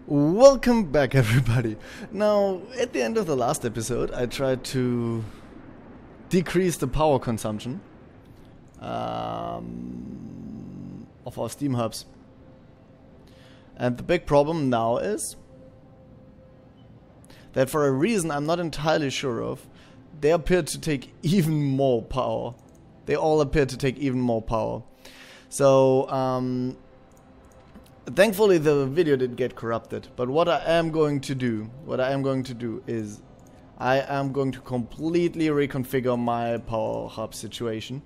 Welcome back, everybody. Now, at the end of the last episode, I tried to decrease the power consumption of our Steam hubs. And the big problem now is that for a reason I'm not entirely sure of, they appear to take even more power. They all appear to take even more power. So, thankfully the video didn't get corrupted, but what I am going to do is I am going to completely reconfigure my power hub situation.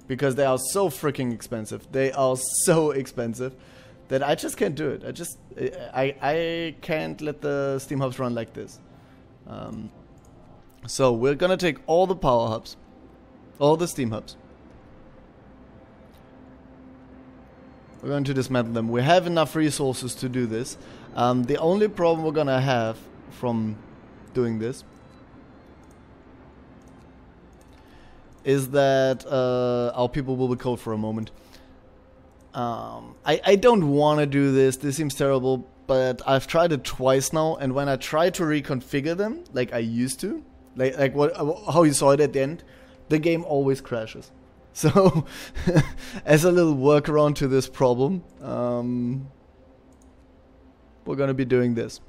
Because they are so freaking expensive. They are so expensive that I just can't do it. I can't let the Steam hubs run like this. So we're gonna take all the power hubs, all the Steam hubs. We're going to dismantle them. We have enough resources to do this. The only problem we're gonna have from doing this is that our people will be cold for a moment. I don't want to do this. This seems terrible, but I've tried it twice now, and when I try to reconfigure them, like I used to, like how you saw it at the end, the game always crashes. So, as a little workaround to this problem, we're gonna be doing this.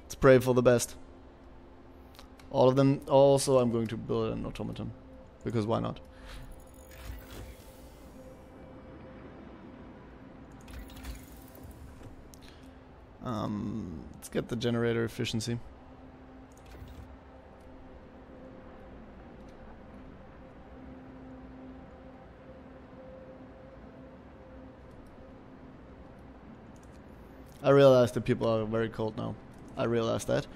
Let's pray for the best. All of them. Also, I'm going to build an automaton, because why not? Let's get the generator efficiency. I realize that people are very cold now. I realize that.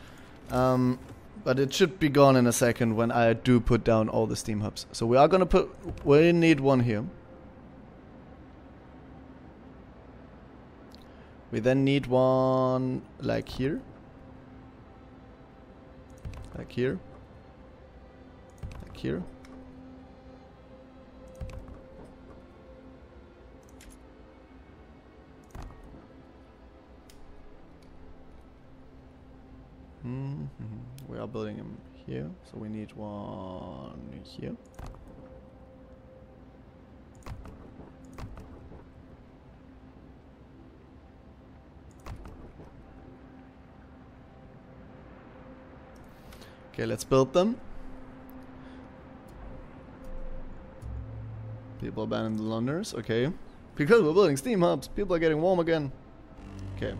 But it should be gone in a second when I do put down all the Steam hubs. So we are gonna we need one here. We then need one like here. Like here. Like here. We are building them here, so we need one here. Okay, let's build them. People abandon the Londoners, okay. Because we're building Steam hubs, people are getting warm again. Okay.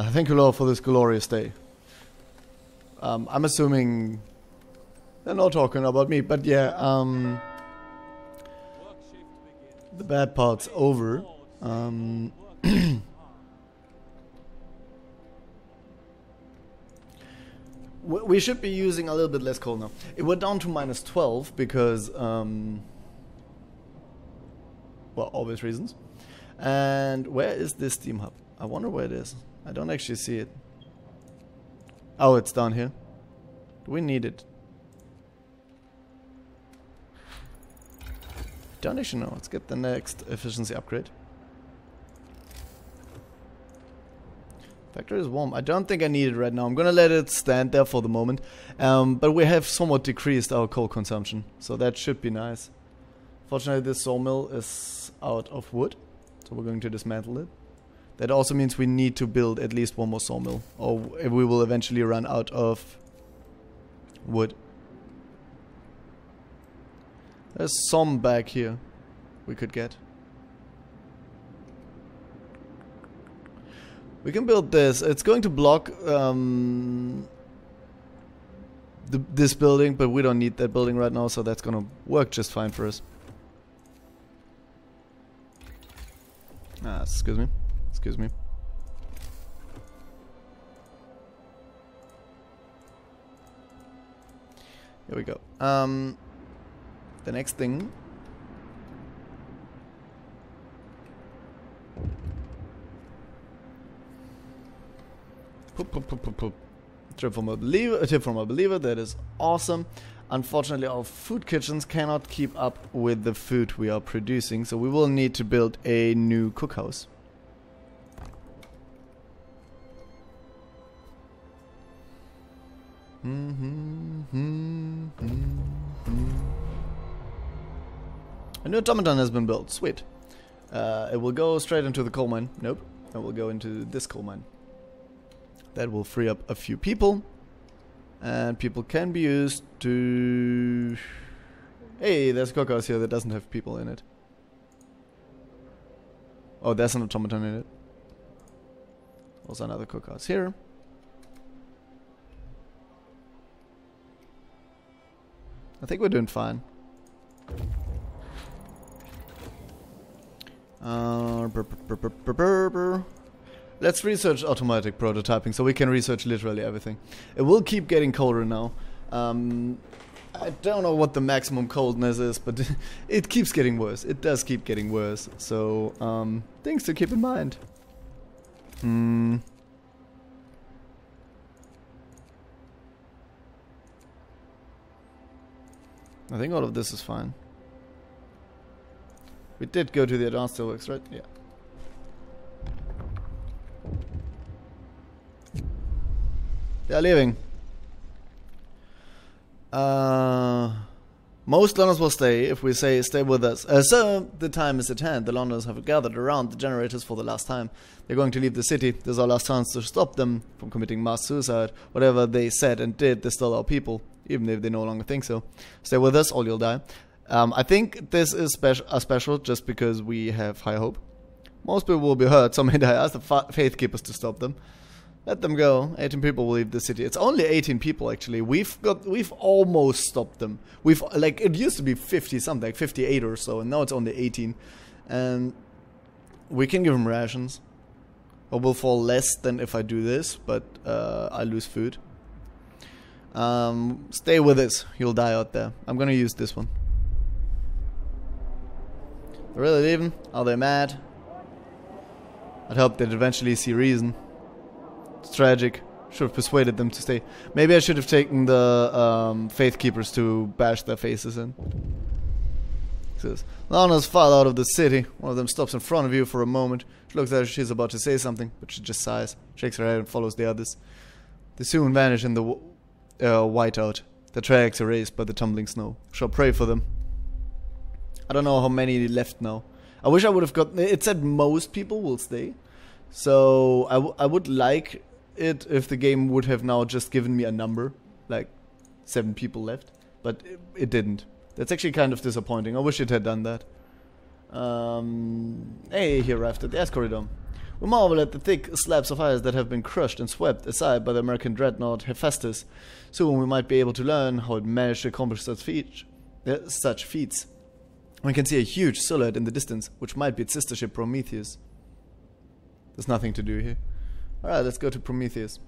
Thank you, Lord, for this glorious day. I'm assuming they're not talking about me, but yeah, the bad part's over. We should be using a little bit less coal now. It went down to -12 because, well, obvious reasons. And where is this Steam hub? I wonder where it is. I don't actually see it. Oh, it's down here. Do we need it? Don't actually know. Let's get the next efficiency upgrade. Factory is warm. I don't think I need it right now. I'm gonna let it stand there for the moment. But we have somewhat decreased our coal consumption, so that should be nice. Fortunately, this sawmill is out of wood, so we're going to dismantle it. That also means we need to build at least one more sawmill, or we will eventually run out of wood. There's some back here we could get. We can build this. It's going to block this building, but we don't need that building right now, so that's gonna work just fine for us. Excuse me. Excuse me. Here we go. The next thing. Tip from a believer. That is awesome. Unfortunately, our food kitchens cannot keep up with the food we are producing, so we will need to build a new cookhouse. A new automaton has been built. Sweet. It will go straight into the coal mine. Nope. It will go into this coal mine. That will free up a few people. And people can be used to... Hey, there's a cookhouse here that doesn't have people in it. Oh, there's an automaton in it. Also another cookhouse here. I think we're doing fine. Let's research automatic prototyping so we can research literally everything. It will keep getting colder now. I don't know what the maximum coldness is, but it keeps getting worse. It does keep getting worse. So, things to keep in mind. I think all of this is fine. We did go to the advanced steelworks, right? Yeah. They are leaving. Most Londoners will stay if we say stay with us. So the time is at hand. The Londoners have gathered around the generators for the last time. They're going to leave the city. This is our last chance to stop them from committing mass suicide. Whatever they said and did, they're still our people, even if they no longer think so. Stay with us or you'll die. I think this is special just because we have high hope. Most people will be hurt, some may die. Ask the faith keepers to stop them. Let them go. 18 people will leave the city. It's only 18 people actually. We've almost stopped them. It used to be 50 something, like 58 or so, and now it's only 18. And we can give them rations. Or will fall less than if I do this, but I lose food. Stay with us. You'll die out there. I'm gonna use this one. They're really leaving? Are they mad? I'd hope they'd eventually see reason. It's tragic. Should have persuaded them to stay. Maybe I should have taken the faith keepers to bash their faces in. It says, Lana's filed out of the city. One of them stops in front of you for a moment. She looks as if she's about to say something, but she just sighs, shakes her head and follows the others. They soon vanish in the whiteout. Their tracks erased by the tumbling snow. Shall pray for them. I don't know how many left now. I wish I would have got... It said most people will stay. So I would like it if the game would have now just given me a number. Like 7 people left. But it didn't. That's actually kind of disappointing. I wish it had done that. Hey, he arrived at the ice corridor. We marvel at the thick slabs of ice that have been crushed and swept aside by the American dreadnought Hephaestus. Soon we might be able to learn how it managed to accomplish such feats. We can see a huge silhouette in the distance, which might be its sister ship Prometheus. There's nothing to do here. Alright, let's go to Prometheus.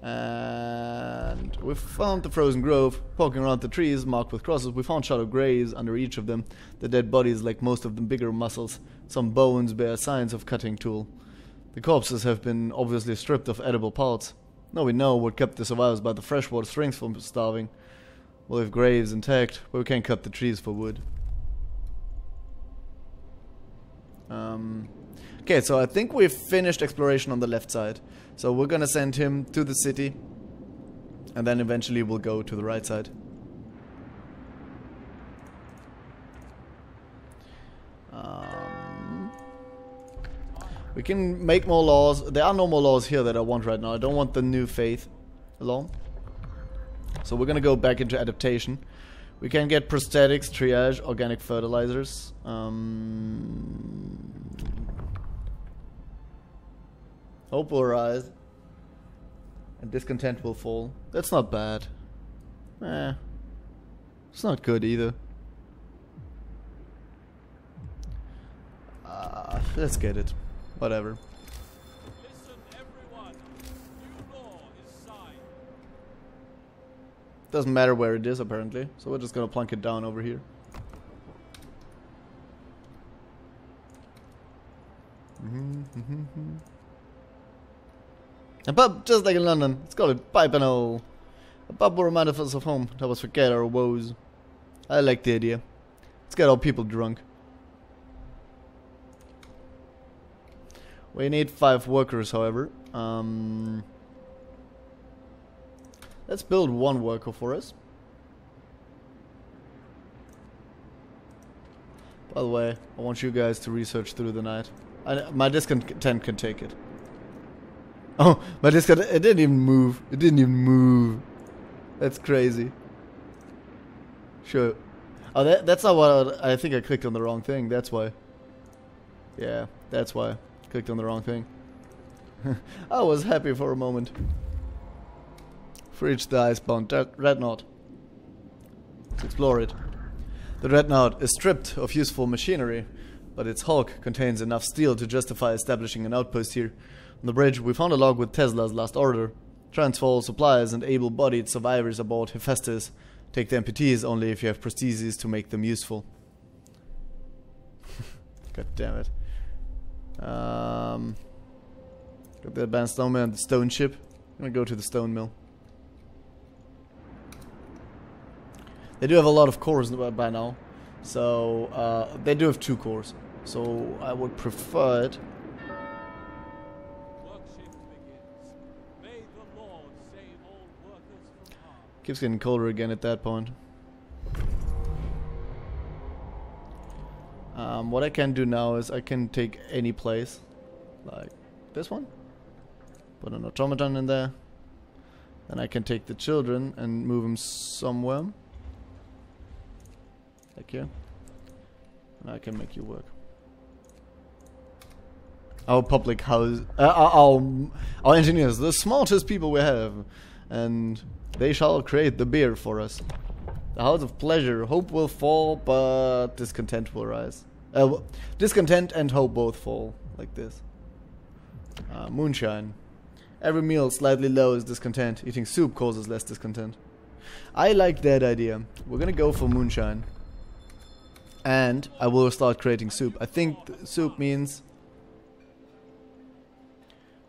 And we found the frozen grove. Poking around the trees marked with crosses, we found shallow graves under each of them. The dead bodies, like most of them, bigger muscles. Some bones bear signs of cutting tool. The corpses have been obviously stripped of edible parts. Now we know what kept the survivors by the freshwater springs from starving. We'll leave graves intact, but we can't cut the trees for wood. Okay, so I think we've finished exploration on the left side. So we're gonna send him to the city. And then eventually we'll go to the right side. We can make more laws. There are no more laws here that I want right now. I don't want the new faith law. So we're gonna go back into adaptation. We can get prosthetics, triage, organic fertilizers. Hope will rise. And discontent will fall. That's not bad. It's not good either. Let's get it. Whatever. Listen, everyone. New law is signed. Doesn't matter where it is, apparently. So we're just gonna plunk it down over here. A pub just like in London. It's called a pipe and hole. A pub will remind us of home, help us forget our woes. I like the idea. Let's get all people drunk. We need 5 workers, however. Let's build 1 worker for us. By the way, I want you guys to research through the night. My discontent can take it. Oh, my discontent, it didn't even move. It didn't even move. That's crazy. Sure. Oh, that's not what I think I clicked on the wrong thing. That's why. Yeah, that's why. I clicked on the wrong thing. I was happy for a moment. For each the icebound dreadnought. Let's explore it. The dreadnought is stripped of useful machinery, but its hulk contains enough steel to justify establishing an outpost here. On the bridge, we found a log with Tesla's last order. Transfer all supplies and able-bodied survivors aboard Hephaestus. Take the amputees only if you have prostheses to make them useful. God damn it. Got the advanced snowman and the stone ship. I'm gonna go to the stone mill. They do have a lot of cores by now. So, they do have 2 cores. So, I would prefer it. Keeps getting colder again at that point. What I can do now is I can take any place. Like this one. Put an automaton in there. Then I can take the children and move them somewhere. Like here. And I can make you work. Our public house... our engineers, the smartest people we have. And... they shall create the beer for us. The house of pleasure. Hope will fall, but discontent will rise. Discontent and hope both fall. Like this. Moonshine. Every meal slightly low is discontent. Eating soup causes less discontent. I like that idea. We're gonna go for moonshine. And I will start creating soup. I think soup means...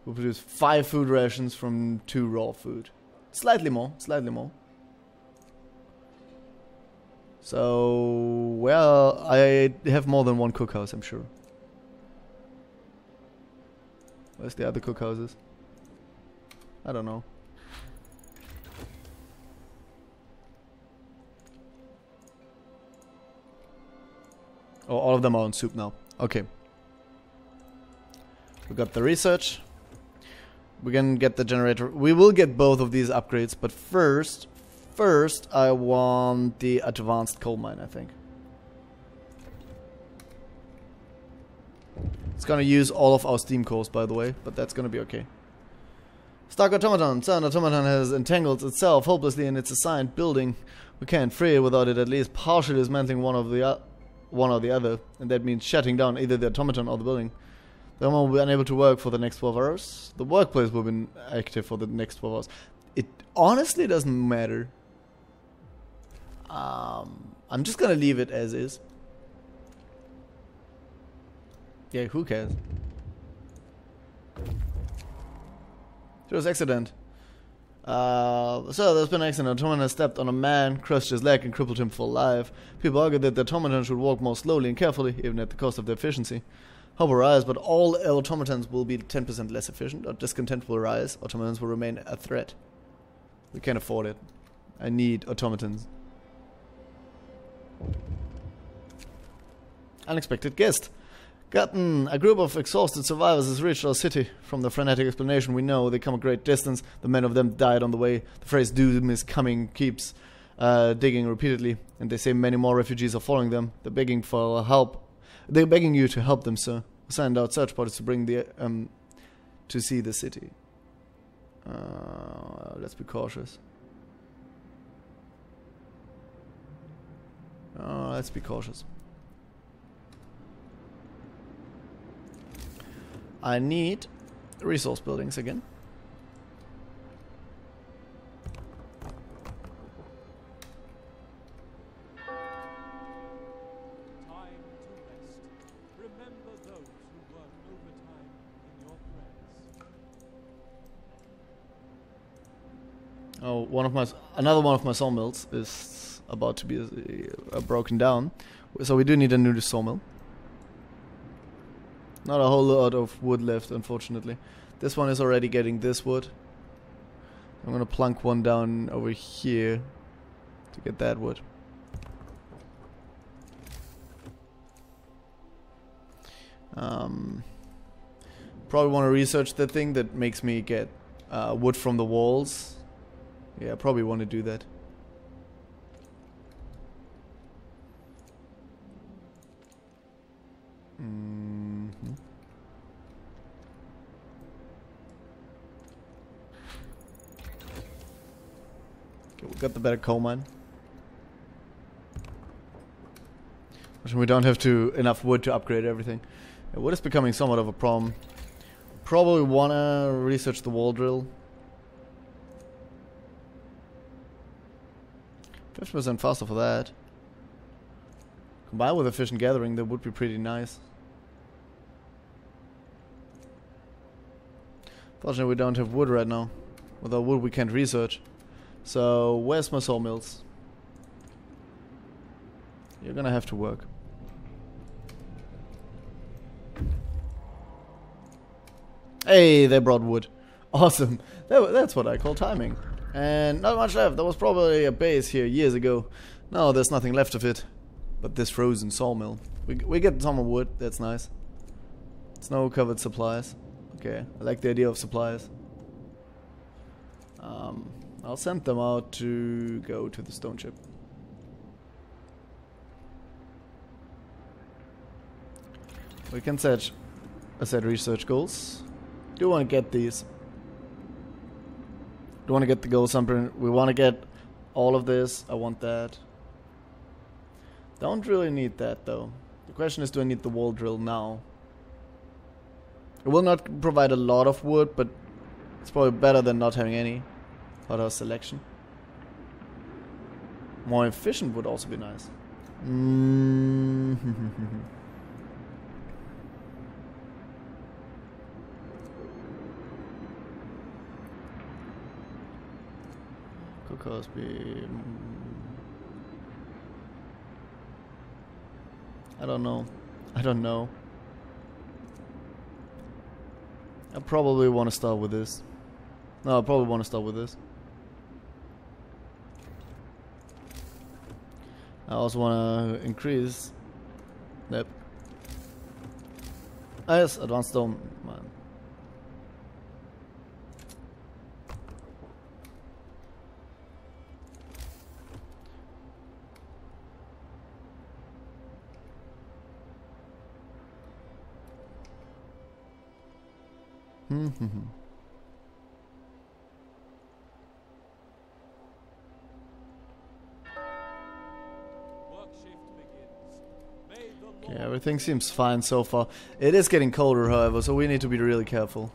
we'll produce 5 food rations from 2 raw food. Slightly more, slightly more. So, well, I have more than 1 cookhouse, I'm sure. Where's the other cookhouses? I don't know. Oh, all of them are on soup now. Okay. We got the research. We can get the generator. We will get both of these upgrades, but first I want the advanced coal mine, I think. It's gonna use all of our steam cores, by the way, but that's gonna be okay. Stark automaton. Certain automaton has entangled itself hopelessly in its assigned building. We can't free it without it at least partially dismantling one or the other, and that means shutting down either the automaton or the building. The home will be unable to work for the next 12 hours. The workplace will be active for the next 12 hours. It honestly doesn't matter. I'm just gonna leave it as is. Yeah, who cares? There was accident. So there's been an accident. Automaton has stepped on a man, crushed his leg, and crippled him for life. People argue that the automaton should walk more slowly and carefully, even at the cost of their efficiency. Hope will rise, but all automatons will be 10% less efficient. Our discontent will rise. Automatons will remain a threat. We can't afford it. I need automatons. Unexpected guest. Gotten. A group of exhausted survivors has reached our city. From the frenetic explanation we know they come a great distance. The many of them died on the way. The phrase doom is coming keeps digging repeatedly. And they say many more refugees are following them. They're begging for help. They're begging you to help them, sir. Send out search parties to bring the to see the city. Let's be cautious. Let's be cautious. I need resource buildings again. Oh, another one of my sawmills is about to be broken down. So we do need a new sawmill. Not a whole lot of wood left, unfortunately. This one is already getting this wood. I'm gonna plunk one down over here to get that wood. Probably want to research the thing that makes me get wood from the walls. Yeah, I probably want to do that. Okay, we got the better coal mine. We don't have enough wood to upgrade everything. Yeah, wood is becoming somewhat of a problem. Probably wanna research the wall drill. 50% faster for that. Combined with efficient gathering, that would be pretty nice. Fortunately, we don't have wood right now. Without wood, we can't research. So, where's my sawmills? You're gonna have to work. Hey, they brought wood. Awesome. That's what I call timing. And not much left. There was probably a base here years ago. No, there's nothing left of it. But this frozen sawmill. We get some wood. That's nice. Snow-covered supplies. Okay, I like the idea of supplies. I'll send them out to go to the stone ship. We can set research goals. Do want to get these. Do want to get the gold sunprint. We want to get all of this. I want that. Don't really need that though. The question is, do I need the wall drill now? It will not provide a lot of wood, but it's probably better than not having any. Hothouse selection. More efficient would also be nice. Cosby. I don't know. I probably want to start with this. No, I probably want to start with this. I also want to increase. Yep. Ah, yes, advanced dome. Man. Okay, everything seems fine so far. It is getting colder, however, so we need to be really careful.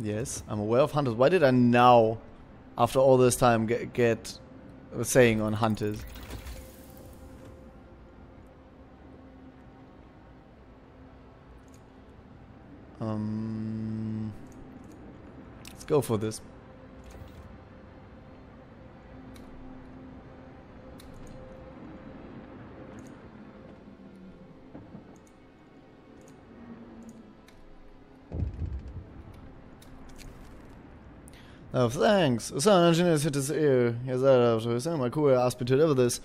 Yes, I'm aware of hunters. Why did I now, after all this time, get saying on hunters? Let's go for this. Oh, thanks. The sound engineer's hit his ear. Here's that after. It's my cool asked me to deliver this.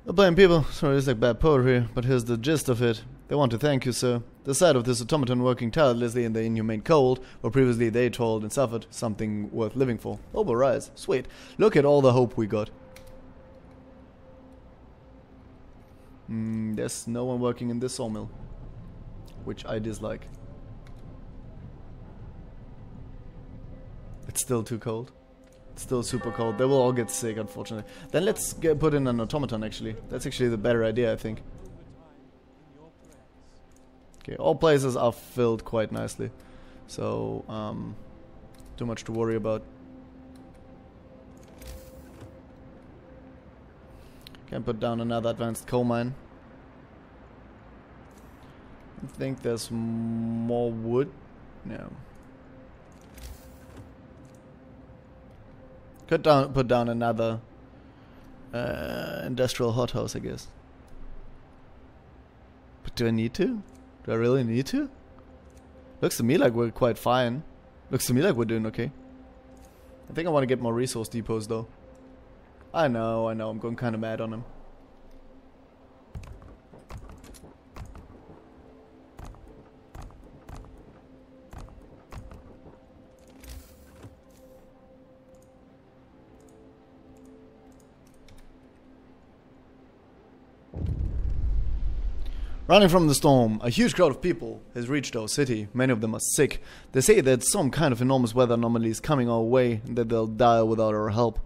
The blame people. Sorry, it's like bad poetry, but here's the gist of it. They want to thank you, sir. The sight of this automaton working tirelessly in the inhumane cold, where previously they toiled and suffered, something worth living for. Overrise. Sweet. Look at all the hope we got. There's no one working in this sawmill, which I dislike. It's still too cold. It's still super cold. They will all get sick, unfortunately. Then let's put in an automaton, actually. That's actually the better idea, I think. Okay, all places are filled quite nicely. So, too much to worry about. Can put down another advanced coal mine. I think there's more wood No. Could put down another industrial hothouse, I guess. But do I need to? Do I really need to? Looks to me like we're quite fine. Looks to me like we're doing okay. I think I want to get more resource depots though. I know, I'm going kind of mad on him. Running from the storm, a huge crowd of people has reached our city. Many of them are sick. They say that some kind of enormous weather anomaly is coming our way and that they'll die without our help.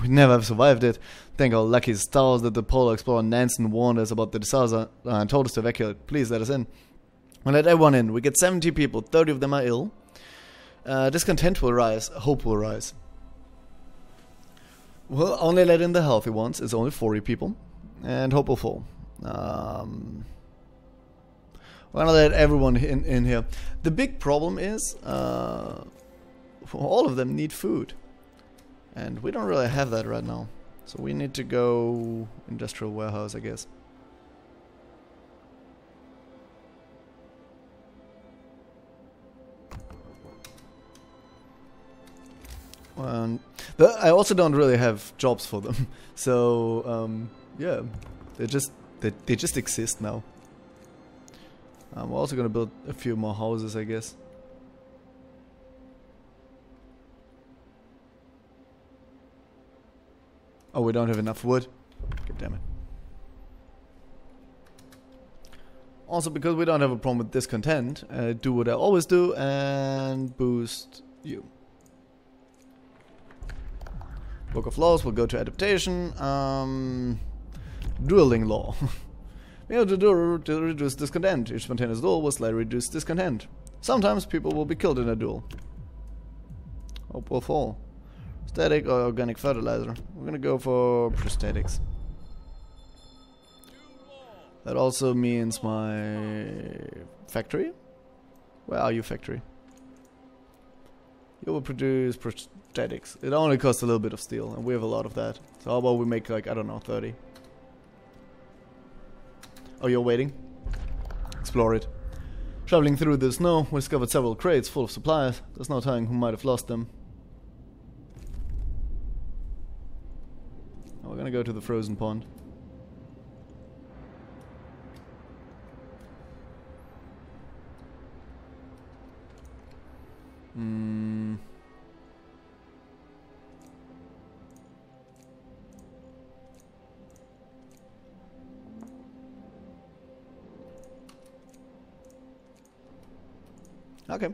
We'd never have survived it. Thank our lucky stars that the polar explorer Nansen warned us about the disaster and told us to evacuate. Please let us in. We'll let everyone in. We get 70 people. 30 of them are ill. Discontent will rise. Hope will rise. We'll only let in the healthy ones. It's only 40 people. And hope will fall. We're gonna let everyone in here. The big problem is all of them need food, and we don't really have that right now, so we need to go industrial warehouse, I guess. I also don't really have jobs for them, so yeah, they just exist now. We're also gonna build a few more houses, I guess. Oh, we don't have enough wood. God damn it. Also, because we don't have a problem with discontent, do what I always do and boost you. Book of Laws will go to adaptation. Dueling law. We have to reduce discontent. Each spontaneous duel will slightly reduce discontent. Sometimes people will be killed in a duel. Hope will fall. Static or organic fertilizer. We're gonna go for prosthetics. That also means my factory. Where are you, factory? You will produce prosthetics. It only costs a little bit of steel, and we have a lot of that. So how about we make like, I don't know, 30. Oh, you're waiting? Explore it. Traveling through the snow, we discovered several crates full of supplies. There's no telling who might have lost them. Oh, we're gonna go to the frozen pond. Okay.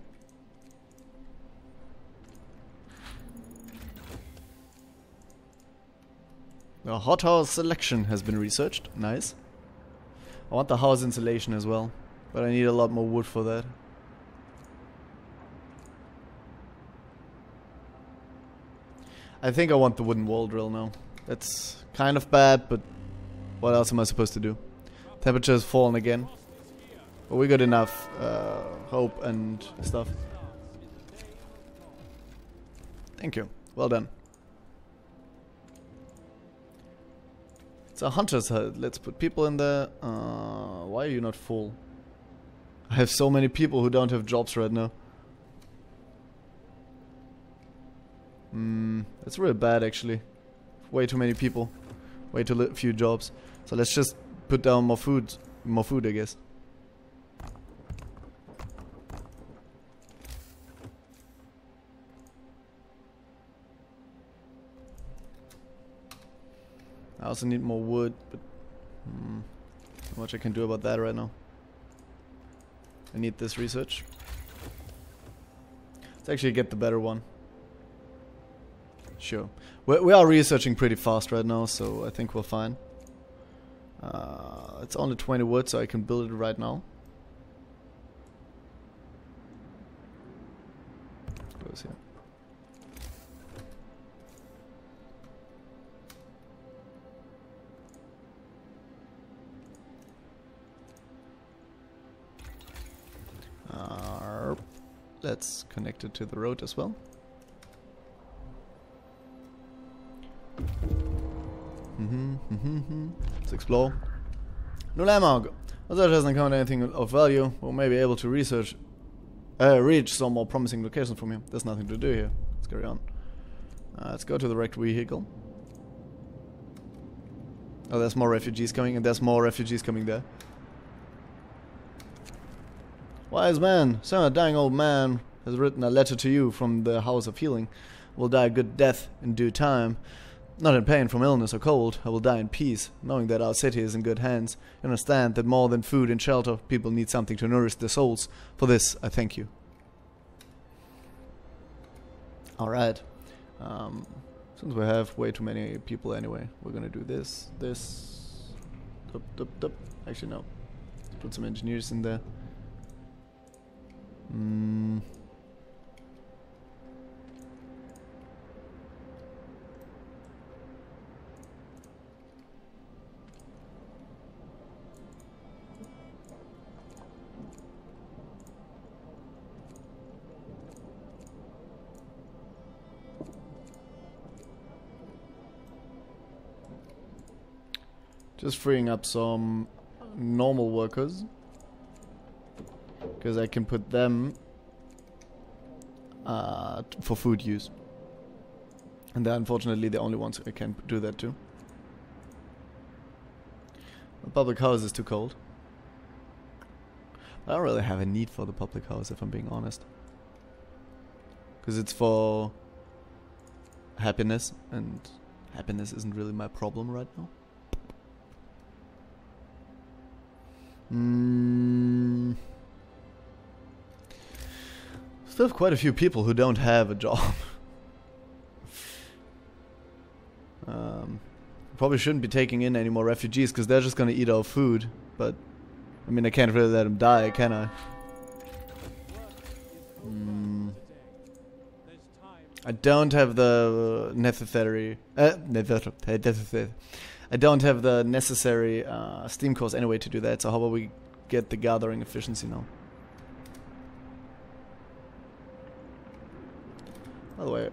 The hothouse selection has been researched. Nice. I want the house insulation as well, but I need a lot more wood for that. I think I want the wooden wall drill now. That's kind of bad, but what else am I supposed to do? Temperature has fallen again. But we got enough hope and stuff. Thank you. Well done. It's a hunter's hut. Let's put people in there. Why are you not full? I have so many people who don't have jobs right now. That's really bad actually. Way too many people. Way too few jobs. So let's just put down more food. More food, I guess. I also need more wood, but not much I can do about that right now. I need this research. Let's actually get the better one. Sure. We are researching pretty fast right now, so I think we're fine. It's only 20 wood, so I can build it right now. Goes here. That's connected to the road as well. Let's explore. No landmark. Although it hasn't encountered anything of value, we may be able to reach some more promising locations from here. There's nothing to do here. Let's carry on. Let's go to the wrecked vehicle. Oh, there's more refugees coming, and there's more refugees coming there. Wise man, some dying old man has written a letter to you from the House of Healing. Will die a good death in due time. Not in pain from illness or cold. I will die in peace, knowing that our city is in good hands. You understand that more than food and shelter, people need something to nourish their souls. For this, I thank you. Alright. Since we have way too many people anyway, we're gonna do this. Actually, no. Let's put some engineers in there. Just freeing up some normal workers, because I can put them for food use, and they're unfortunately the only ones I can do that to. The public house is too cold. I don't really have a need for the public house, if I'm being honest, because it's for happiness, and happiness isn't really my problem right now. Still have quite a few people who don't have a job. Probably shouldn't be taking in any more refugees because they're just gonna eat our food. But I mean, I can't really let them die, can I? I don't have the necessary. I don't have the necessary steam cores anyway to do that. So how about we get the gathering efficiency now? By the way,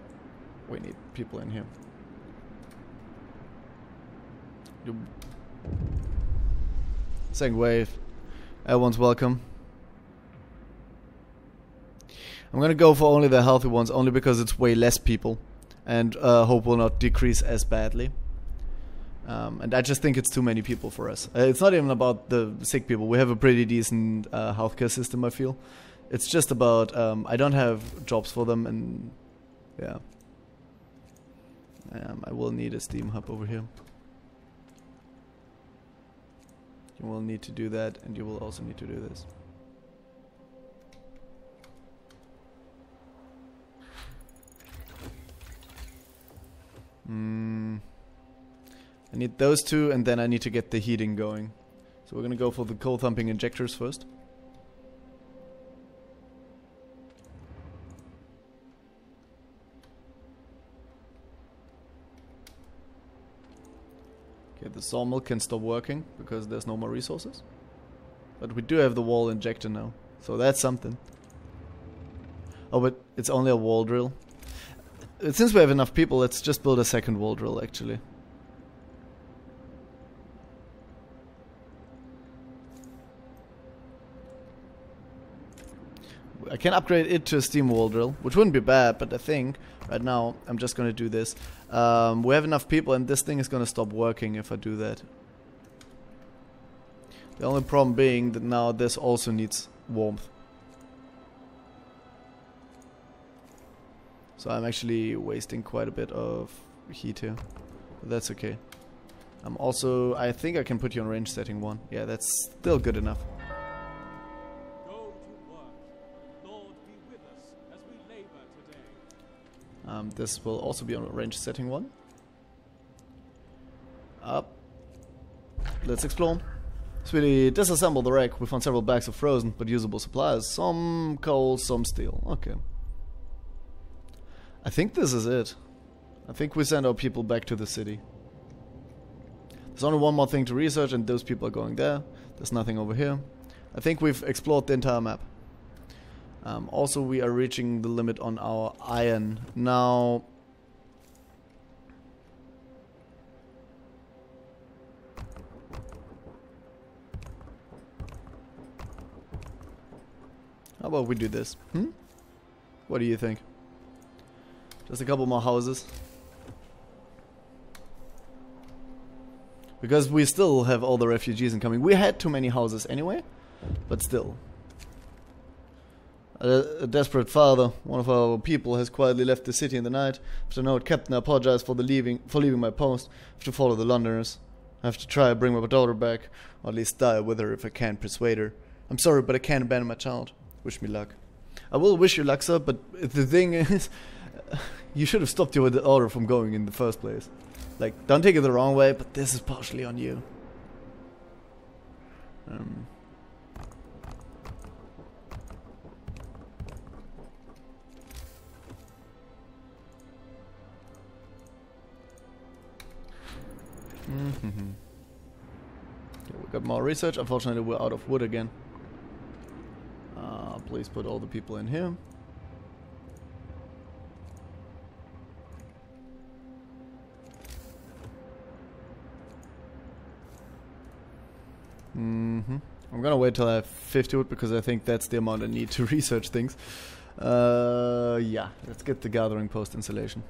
we need people in here. Second wave. Everyone's welcome. I'm gonna go for only the healthy ones, only because it's way less people, and hope will not decrease as badly. And I just think it's too many people for us. It's not even about the sick people. We have a pretty decent healthcare system, I feel. It's just about I don't have jobs for them, and yeah. I will need a steam hub over here. You will need to do that, and you will also need to do this. I need those two, and then I need to get the heating going. So we're gonna go for the coal thumping injectors first. Okay, the sawmill can stop working because there's no more resources. But we do have the wall injector now, so that's something. Oh, but it's only a wall drill. Since we have enough people, let's just build a second wall drill, actually. I can upgrade it to a steam wall drill, which wouldn't be bad, but I think right now I'm just gonna do this. We have enough people, and this thing is gonna stop working if I do that. The only problem being that now this also needs warmth. So I'm actually wasting quite a bit of heat here, but that's okay. I think I can put you on range setting 1. Yeah, that's still good enough. This will also be on range setting 1. Up. Let's explore. Sweetie, disassemble the wreck. We found several bags of frozen but usable supplies. Some coal, some steel. Okay. I think this is it. I think we send our people back to the city. There's only one more thing to research, and those people are going there. There's nothing over here. I think we've explored the entire map. Also, we are reaching the limit on our iron. Now... How about we do this? What do you think? Just a couple more houses. Because we still have all the refugees incoming. We had too many houses anyway, but still. A desperate father, one of our people, has quietly left the city in the night. After note, Captain, I apologize for leaving my post. I have to follow the Londoners. I have to try to bring my daughter back, or at least die with her if I can't persuade her. I'm sorry, but I can't abandon my child. Wish me luck. I will wish you luck, sir, but the thing is, you should have stopped your daughter from going in the first place. Like, don't take it the wrong way, but this is partially on you. Okay, we got more research. Unfortunately, we're out of wood again. Please put all the people in here. I'm gonna wait till I have 50 wood because I think that's the amount I need to research things. Yeah, let's get the gathering post installation.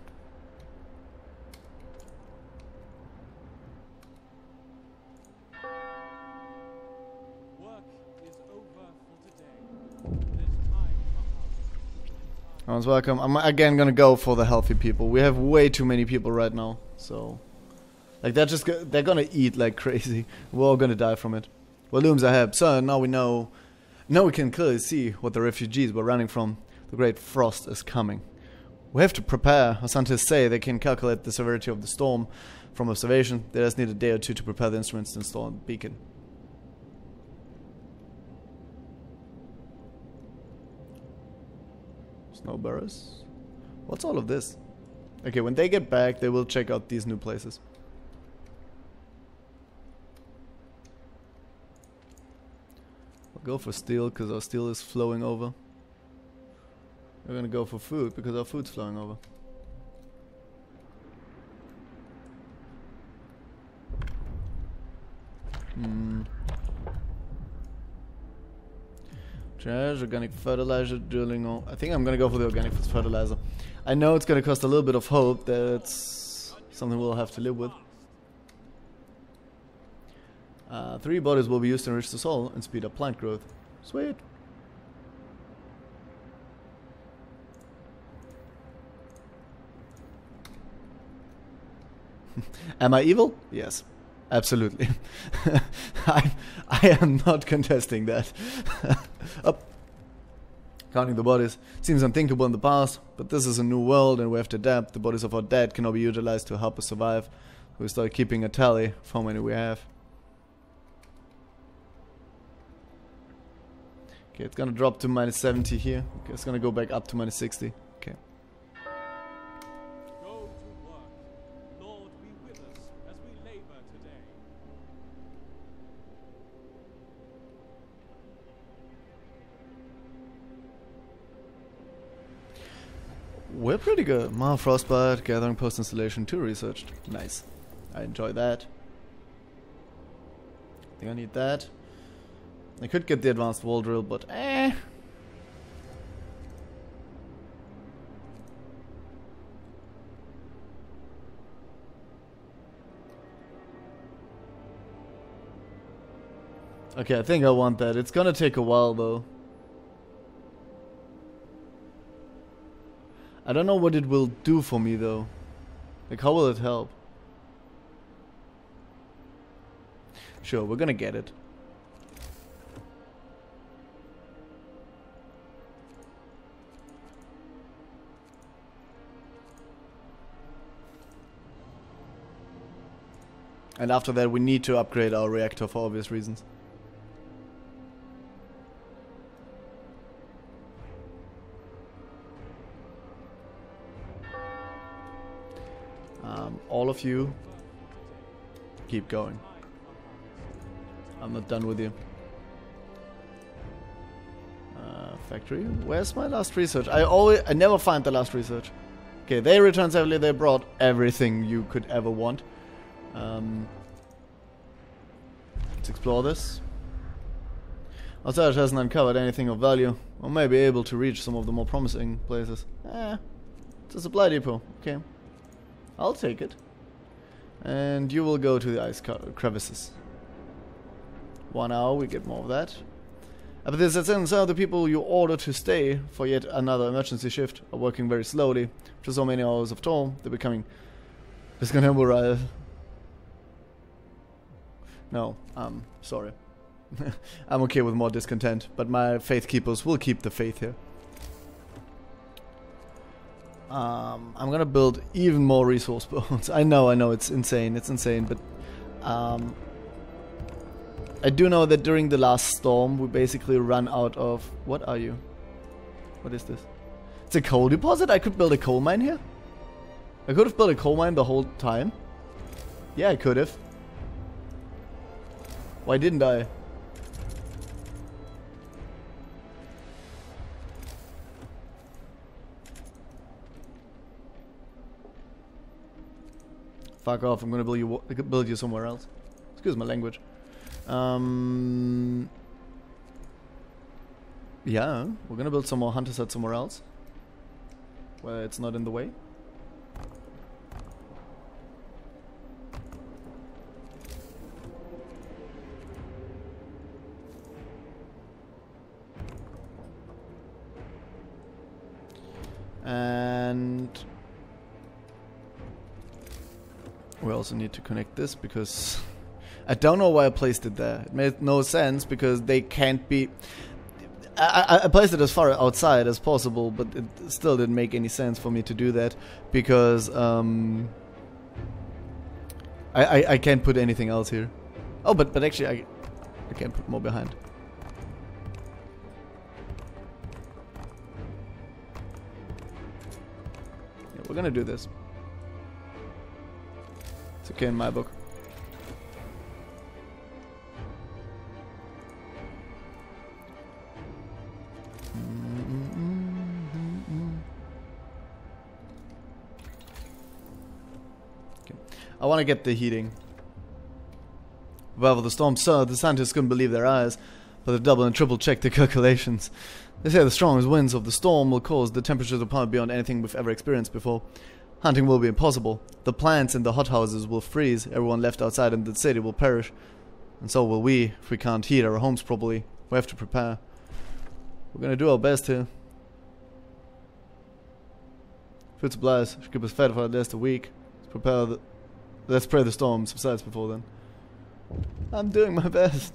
Everyone's welcome. I'm again gonna go for the healthy people. We have way too many people right now, so like they're gonna eat like crazy. We're all gonna die from it. Well, looms ahead. So now we know. Now we can clearly see what the refugees were running from. The great frost is coming. We have to prepare. As scientists say, they can calculate the severity of the storm from observation. They just need a day or two to prepare the instruments to install the beacon. Snow burrows. What's all of this? Okay, when they get back, they will check out these new places. We'll go for steel because our steel is flowing over. We're gonna go for food because our food's flowing over. Trash, organic fertilizer, drilling. I think I'm gonna go for the organic fertilizer. I know it's gonna cost a little bit of hope. That's something we'll have to live with. 3 bodies will be used to enrich the soil and speed up plant growth. Sweet. Am I evil? Yes. Absolutely. I am not contesting that. Up. Counting the bodies. Seems unthinkable in the past, but this is a new world and we have to adapt. The bodies of our dead cannot be utilized to help us survive. We start keeping a tally of how many we have. Okay, it's gonna drop to minus 70 here. Okay, it's gonna go back up to minus 60. Okay. Go to work. Lord, be with us as we labor today. We're pretty good. Frostbite, gathering post installation 2 researched. Nice. I enjoy that. I think I need that. I could get the advanced wall drill, but eh. Okay, I think I want that. It's gonna take a while though. I don't know what it will do for me though. Like, how will it help? Sure, we're gonna get it. And after that we need to upgrade our reactor for obvious reasons. All of you, keep going. I'm not done with you. Factory. Where's my last research? I never find the last research. Okay, they returned safely. They brought everything you could ever want. Let's explore this. Our search hasn't uncovered anything of value, or may be able to reach some of the more promising places. It's a supply depot. Okay, I'll take it. And you will go to the ice crevices. 1 hour, we get more of that. But this ends out the people you order to stay for yet another emergency shift are working very slowly. After so many hours of toil, they're becoming discontemporary. No, I'm sorry. I'm okay with more discontent, but my faith keepers will keep the faith here. I'm gonna build even more resource bones. I know, it's insane, but I do know that during the last storm we basically run out of... What are you? What is this? It's a coal deposit? I could build a coal mine here? I could have built a coal mine the whole time? Yeah, I could have. Why didn't I? Fuck off, I'm gonna build you somewhere else. Excuse my language. Yeah, we're gonna build some more hunter sets somewhere else. Where it's not in the way. And we also need to connect this because I don't know why I placed it there. It made no sense because they can't be... I placed it as far outside as possible, but it still didn't make any sense for me to do that because I can't put anything else here. Oh, but actually I can put more behind. Yeah, we're gonna do this. It's okay in my book. I want to get the heating. Well, the storm surged, the scientists couldn't believe their eyes, but they double and triple checked their calculations. They say the strongest winds of the storm will cause the temperature to plummet beyond anything we've ever experienced before. Hunting will be impossible. The plants in the hothouses will freeze, everyone left outside in the city will perish. And so will we, if we can't heat our homes properly. We have to prepare. We're gonna do our best here. Food supplies should keep us fed for at least a week. Let's pray the storm subsides before then. I'm doing my best.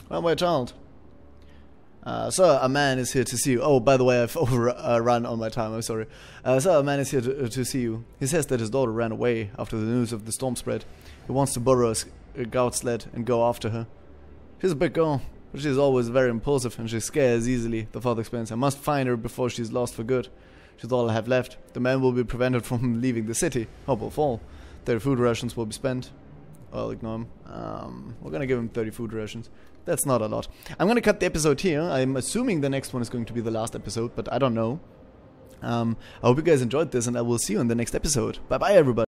Well, my child. Sir, a man is here to see you. Oh, by the way, I've overrun on my time. I'm sorry. Sir, a man is here to see you. He says that his daughter ran away after the news of the storm spread. He wants to borrow a goat sled and go after her. She's a big girl, but she's always very impulsive and she scares easily, the father explains. I must find her before she's lost for good. She's all I have left. The man will be prevented from leaving the city. Hope will fall. 30 food rations will be spent. I'll ignore him. We're gonna give him 30 food rations. That's not a lot. I'm gonna cut the episode here. I'm assuming the next one is going to be the last episode, but I don't know. I hope you guys enjoyed this and I will see you in the next episode. Bye bye everybody.